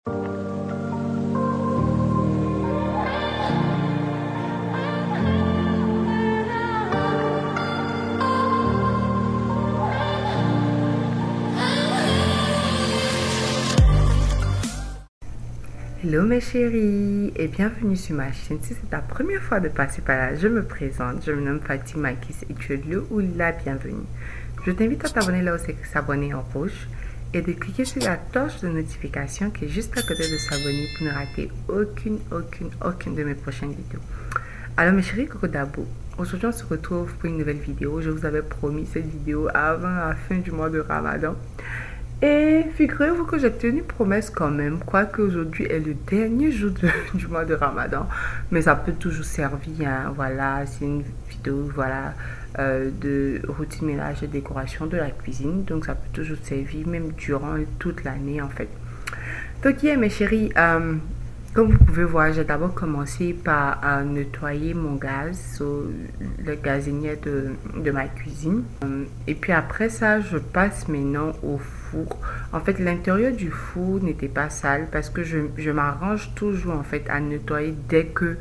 Hello mes chéris et bienvenue sur ma chaîne. Si c'est ta première fois de passer par là, je me présente. Je me nomme Fatima Kiss et tu es le ou la bienvenue. Je t'invite à t'abonner là où c'est s'abonner en rouge et de cliquer sur la torche de notification qui est juste à côté de s'abonner pour ne rater aucune de mes prochaines vidéos. Alors mes chéris Coco Dabo, aujourd'hui on se retrouve pour une nouvelle vidéo. Je vous avais promis cette vidéo avant la fin du mois de Ramadan. Et figurez-vous que j'ai tenu promesse quand même, quoique aujourd'hui est le dernier jour du mois de Ramadan. Mais ça peut toujours servir, hein. Voilà, c'est une vidéo, voilà, de routine ménage et décoration de la cuisine. Donc ça peut toujours servir, même durant toute l'année en fait. Donc hier mes chéris, comme vous pouvez voir, j'ai d'abord commencé par nettoyer mon gaz, le gazinier de ma cuisine. Et puis après ça, je passe maintenant au four. En fait, l'intérieur du four n'était pas sale parce que je m'arrange toujours en fait à nettoyer dès que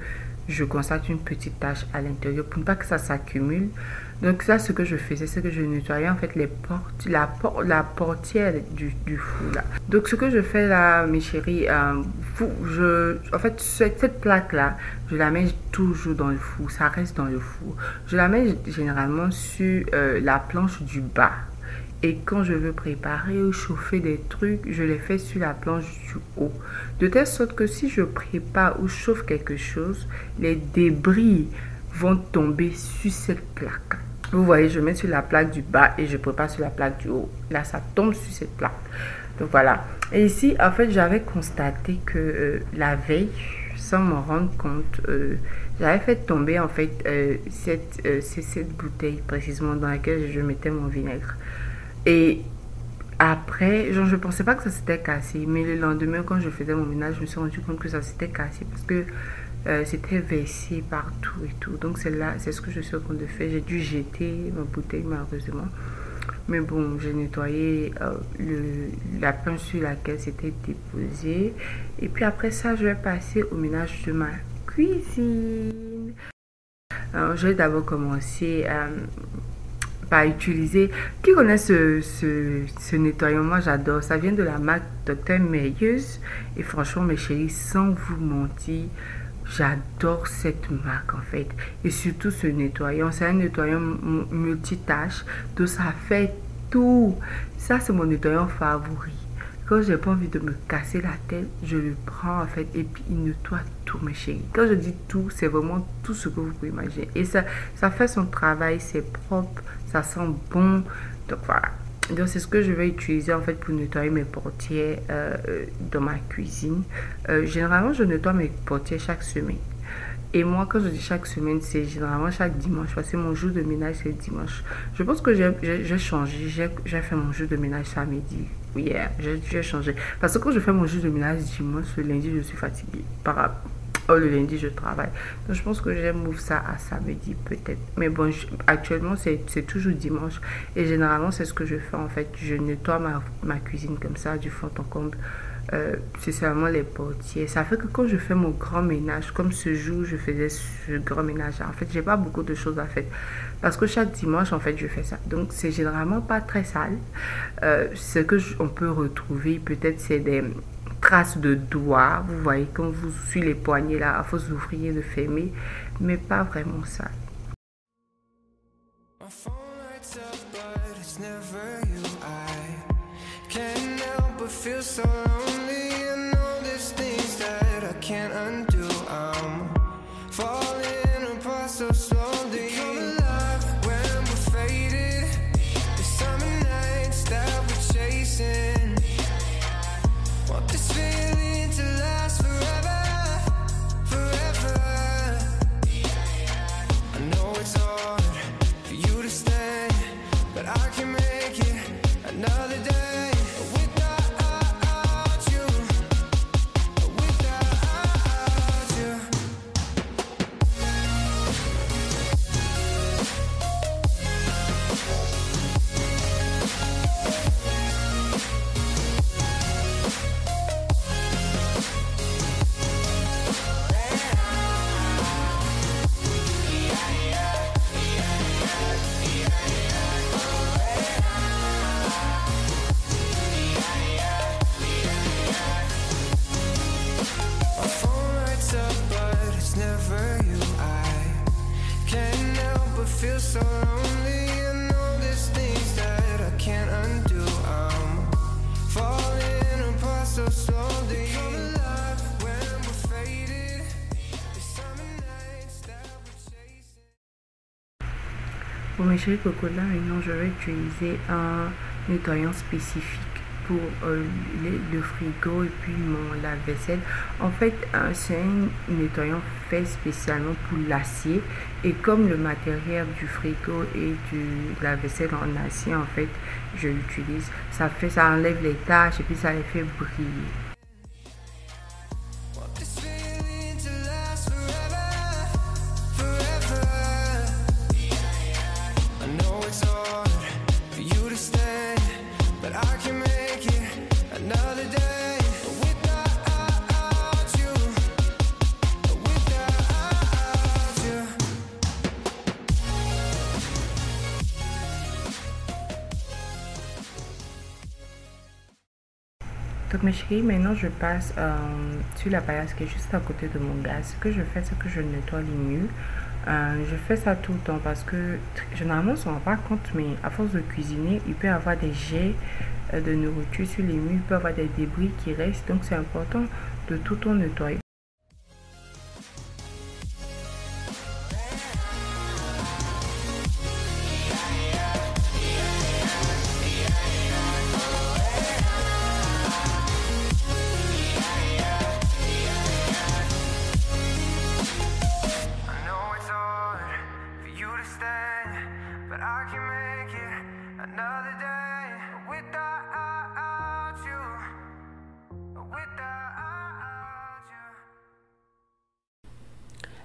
je constate une petite tache à l'intérieur pour ne pas que ça s'accumule. Donc ça, ce que je faisais, c'est que je nettoyais en fait les portes, la portière du four là. Donc ce que je fais là, mes chéris, en fait cette plaque là, je la mets toujours dans le four, ça reste dans le four. Je la mets généralement sur la planche du bas. Et quand je veux préparer ou chauffer des trucs, je les fais sur la planche du haut. De telle sorte que si je prépare ou chauffe quelque chose, les débris vont tomber sur cette plaque. Vous voyez, je mets sur la plaque du bas et je prépare sur la plaque du haut. Là, ça tombe sur cette plaque. Donc voilà. Et ici, en fait, j'avais constaté que la veille, sans m'en rendre compte, j'avais fait tomber en fait cette bouteille précisément dans laquelle je mettais mon vinaigre. Et après, genre, je pensais pas que ça s'était cassé, mais le lendemain quand je faisais mon ménage, je me suis rendu compte que ça s'était cassé parce que c'était versé partout et tout. Donc c'est ce que je suis en train de faire. J'ai dû jeter ma bouteille malheureusement, mais bon, j'ai nettoyé la planche sur laquelle c'était déposé. Et puis après ça, je vais passer au ménage de ma cuisine. Alors, je vais d'abord commencer par utiliser, qui connaît ce nettoyant, moi j'adore, ça vient de la marque Dr. Meyers et franchement mes chéris, sans vous mentir, j'adore cette marque en fait. Et surtout ce nettoyant, c'est un nettoyant multitâche, donc ça fait tout. Ça c'est mon nettoyant favori. Quand j'ai pas envie de me casser la tête, je le prends en fait et puis il nettoie tout mes chéris. Quand je dis tout, c'est vraiment tout ce que vous pouvez imaginer. Et ça fait son travail, c'est propre, ça sent bon. Donc voilà. Donc c'est ce que je vais utiliser en fait pour nettoyer mes portières dans ma cuisine. Généralement, je nettoie mes portières chaque semaine. Et moi, quand je dis chaque semaine, c'est généralement chaque dimanche. Parce que mon jour de ménage, c'est dimanche. Je pense que j'ai changé. J'ai fait mon jour de ménage samedi. Oui, yeah, j'ai changé. Parce que quand je fais mon jour de ménage dimanche, le lundi, je suis fatiguée. Le lundi, je travaille. Donc, je pense que j'ai move ça à samedi, peut-être. Mais bon, actuellement, c'est toujours dimanche. Et généralement, c'est ce que je fais, en fait. Je nettoie ma cuisine comme ça, du fond en comble. C'est seulement les portiers. Ça fait que quand je fais mon grand ménage, comme ce jour, je faisais ce grand ménage. En fait, j'ai pas beaucoup de choses à faire. Parce que chaque dimanche, en fait, je fais ça. Donc, c'est généralement pas très sale. Ce que on peut retrouver, peut-être, c'est des traces de doigts. Vous voyez, quand vous suivez les poignets là, à force d'ouvrir et de fermer, mais pas vraiment sale. Pour mes chéris coco, là maintenant je vais utiliser un nettoyant spécifique pour le frigo et puis mon lave-vaisselle. En fait, c'est un nettoyant fait spécialement pour l'acier, et comme le matériel du frigo et du lave-vaisselle en acier, en fait, je l'utilise. Ça enlève les taches et puis ça les fait briller. Donc mes chéris, maintenant je passe sur la paillasse qui est juste à côté de mon gaz. Ce que je fais, c'est que je nettoie les murs. Je fais ça tout le temps parce que généralement on ne se rend pas compte, mais à force de cuisiner, il peut y avoir des jets de nourriture sur les murs, il peut y avoir des débris qui restent. Donc c'est important de tout le temps nettoyer.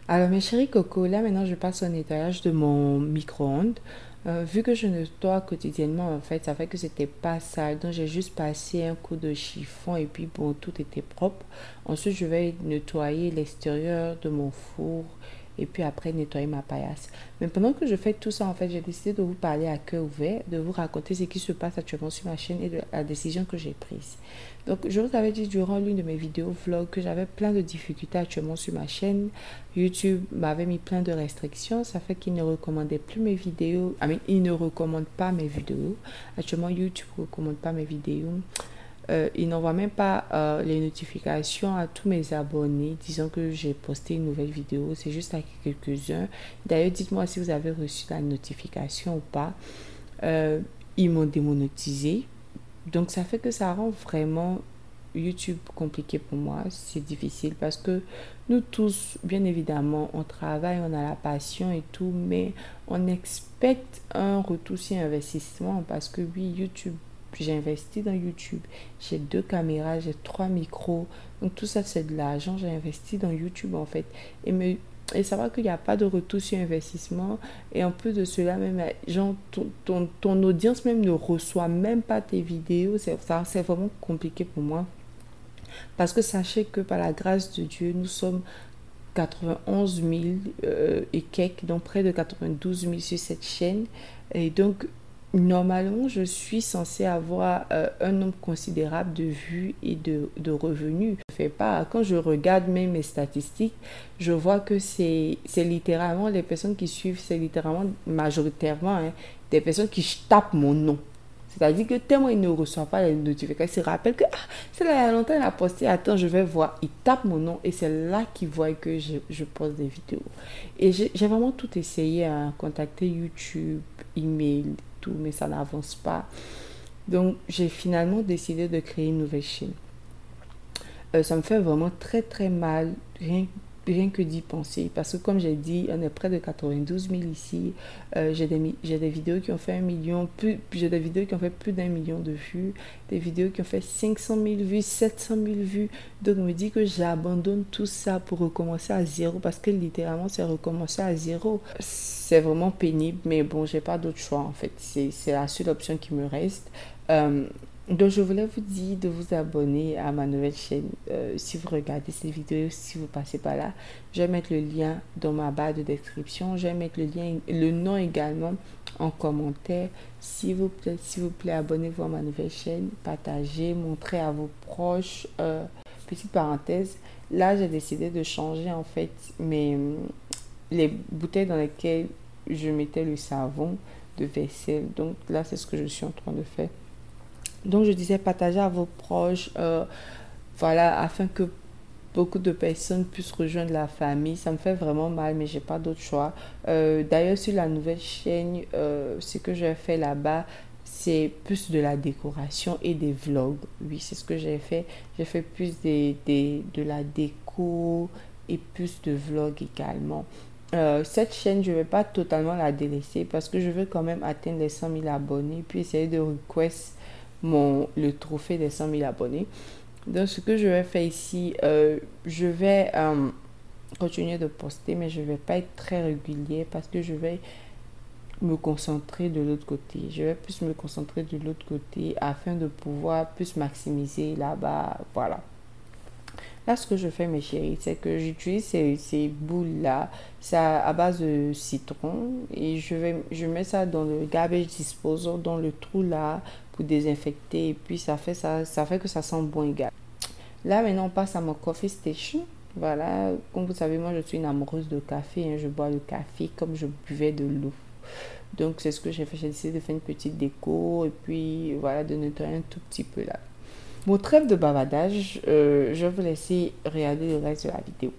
Alors mes chéris coco, là maintenant je passe au nettoyage de mon micro-ondes. Vu que je nettoie quotidiennement, en fait, ça fait que c'était pas sale. Donc j'ai juste passé un coup de chiffon et puis bon, tout était propre. Ensuite je vais nettoyer l'extérieur de mon four et puis après nettoyer ma paillasse. Mais pendant que je fais tout ça, en fait, j'ai décidé de vous parler à cœur ouvert, de vous raconter ce qui se passe actuellement sur ma chaîne et de la décision que j'ai prise. Donc, je vous avais dit durant l'une de mes vidéos vlog que j'avais plein de difficultés actuellement sur ma chaîne. YouTube m'avait mis plein de restrictions, ça fait qu'il ne recommandait plus mes vidéos. Il ne recommande pas mes vidéos. Actuellement, YouTube ne recommande pas mes vidéos. Il n'envoie même pas les notifications à tous mes abonnés disant que j'ai posté une nouvelle vidéo. C'est juste à quelques-uns. D'ailleurs, dites-moi si vous avez reçu la notification ou pas. Ils m'ont démonétisé. Donc, ça fait que ça rend vraiment YouTube compliqué pour moi. C'est difficile parce que nous tous, bien évidemment, on travaille, on a la passion et tout, mais on expecte un retour sur investissement parce que oui, YouTube, j'ai investi dans YouTube, j'ai 2 caméras, j'ai 3 micros, donc tout ça c'est de l'argent, j'ai investi dans YouTube en fait, et savoir qu'il n'y a pas de retour sur investissement, et en plus de cela même, genre ton audience même ne reçoit même pas tes vidéos, c'est vraiment compliqué pour moi, parce que sachez que par la grâce de Dieu, nous sommes 91 000 et quelques, donc près de 92 000 sur cette chaîne, et donc normalement, je suis censée avoir un nombre considérable de vues et de revenus. Je fais pas. Quand je regarde même mes statistiques, je vois que c'est littéralement les personnes qui suivent, c'est littéralement majoritairement des personnes qui tapent mon nom. C'est-à-dire que tellement ils ne reçoivent pas les notifications, ils se rappellent que c'est là il y a longtemps, il a posté, attends, je vais voir. Ils tapent mon nom et c'est là qu'ils voient que je poste des vidéos. Et j'ai vraiment tout essayé à contacter YouTube, email, tout, mais ça n'avance pas. Donc, j'ai finalement décidé de créer une nouvelle chaîne. Ça me fait vraiment très très mal, rien que d'y penser, parce que comme j'ai dit, on est près de 92 000 ici. J'ai des vidéos qui ont fait 1 million, j'ai des vidéos qui ont fait plus d'1 million de vues, des vidéos qui ont fait 500 000 vues, 700 000 vues. Donc, je me dis que j'abandonne tout ça pour recommencer à zéro, parce que littéralement, c'est recommencer à zéro. C'est vraiment pénible, mais bon, j'ai pas d'autre choix en fait. C'est la seule option qui me reste. Donc, je voulais vous dire de vous abonner à ma nouvelle chaîne. Si vous regardez ces vidéos, si vous passez par là, je vais mettre le lien dans ma barre de description. Je vais mettre le nom également en commentaire. S'il vous plaît, abonnez-vous à ma nouvelle chaîne, partagez, montrez à vos proches. Petite parenthèse, là, j'ai décidé de changer en fait les bouteilles dans lesquelles je mettais le savon de vaisselle. Donc là, c'est ce que je suis en train de faire. Donc, je disais partager à vos proches, voilà, afin que beaucoup de personnes puissent rejoindre la famille. Ça me fait vraiment mal, mais j'ai pas d'autre choix. D'ailleurs, sur la nouvelle chaîne, ce que j'ai fait là-bas, c'est plus de la décoration et des vlogs. Oui, c'est ce que j'ai fait. J'ai fait plus de la déco et plus de vlogs également. Cette chaîne, je ne vais pas totalement la délaisser parce que je veux quand même atteindre les 100 000 abonnés puis essayer de request le trophée des 100 000 abonnés. Donc, ce que je vais faire ici, je vais continuer de poster, mais je ne vais pas être très régulier parce que je vais me concentrer de l'autre côté. Je vais plus me concentrer de l'autre côté afin de pouvoir plus maximiser là-bas. Voilà. Là, ce que je fais, mes chéris, c'est que j'utilise ces boules-là. C'est à base de citron. Et je mets ça dans le garbage disposal, dans le trou là, pour désinfecter. Et puis, ça fait que ça sent bon également. Là, maintenant, on passe à mon coffee station. Voilà. Comme vous savez, moi, je suis une amoureuse de café. Hein. Je bois le café comme je buvais de l'eau. Donc, c'est ce que j'ai fait. J'ai décidé de faire une petite déco. Et puis, voilà, de nettoyer un tout petit peu là. Mon trêve de bavardage, je vais vous laisser regarder le reste de la vidéo.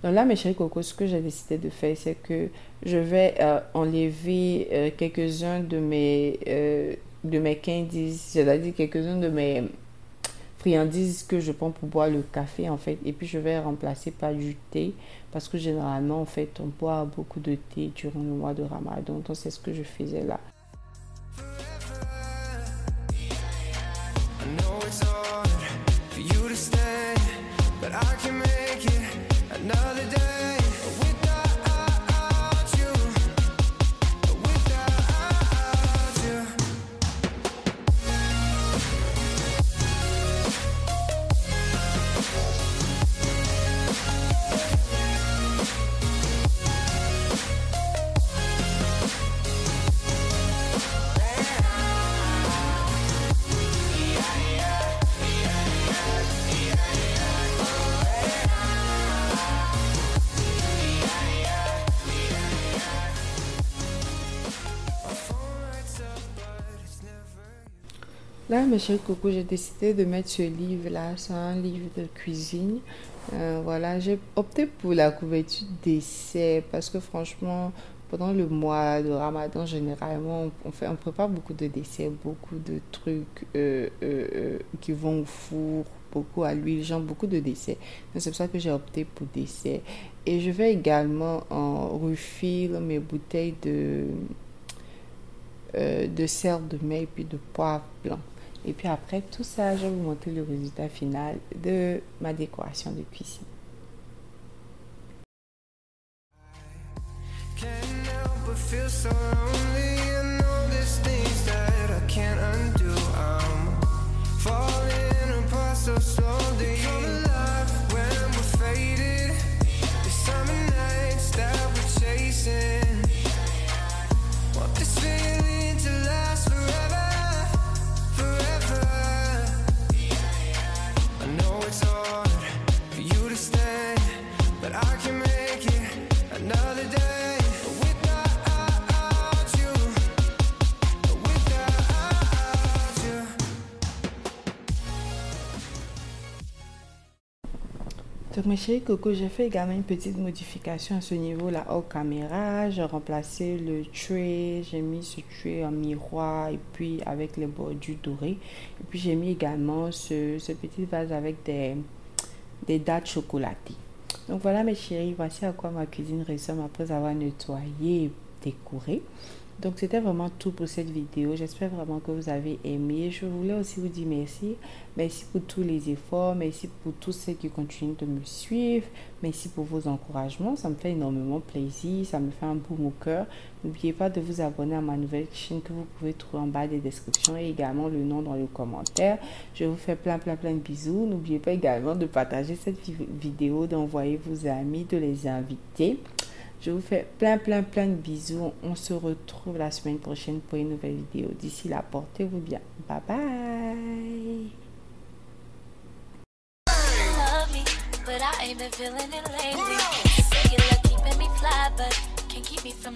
Donc là, mes chéris cocos, ce que j'ai décidé de faire, c'est que je vais enlever quelques-uns de mes candies, c'est-à-dire quelques-uns de mes friandises que je prends pour boire le café, en fait. Et puis, je vais remplacer par du thé, parce que généralement, en fait, on boit beaucoup de thé durant le mois de Ramadan. Donc, c'est ce que je faisais là. Là, mes chers cocos, j'ai décidé de mettre ce livre-là. C'est un livre de cuisine. Voilà, j'ai opté pour la couverture dessert parce que franchement, pendant le mois de Ramadan, généralement, on prépare beaucoup de desserts, beaucoup de trucs qui vont au four, beaucoup à l'huile, genre beaucoup de desserts. C'est pour ça que j'ai opté pour dessert. Et je vais également en refiler mes bouteilles de sel de mer et puis de poivre blanc. Et puis après tout ça, je vais vous montrer le résultat final de ma décoration de cuisine. Donc mes chéris coco, j'ai fait également une petite modification à ce niveau là hors caméra. J'ai remplacé le tray, j'ai mis ce tray en miroir et puis avec les bordures dorées. Et puis j'ai mis également ce petit vase avec des dattes chocolatées. Donc voilà mes chéris, voici à quoi ma cuisine ressemble après avoir nettoyé et décoré. Donc c'était vraiment tout pour cette vidéo. J'espère vraiment que vous avez aimé. Je voulais aussi vous dire merci. Merci pour tous les efforts. Merci pour tous ceux qui continuent de me suivre. Merci pour vos encouragements. Ça me fait énormément plaisir. Ça me fait un boum au cœur. N'oubliez pas de vous abonner à ma nouvelle chaîne que vous pouvez trouver en bas des descriptions et également le nom dans les commentaires. Je vous fais plein de bisous. N'oubliez pas également de partager cette vidéo, d'envoyer vos amis, de les inviter. Je vous fais plein de bisous. On se retrouve la semaine prochaine pour une nouvelle vidéo. D'ici là, portez-vous bien. Bye bye. But I ain't been feeling it lately. Say you're keeping me fly, but can't keep me from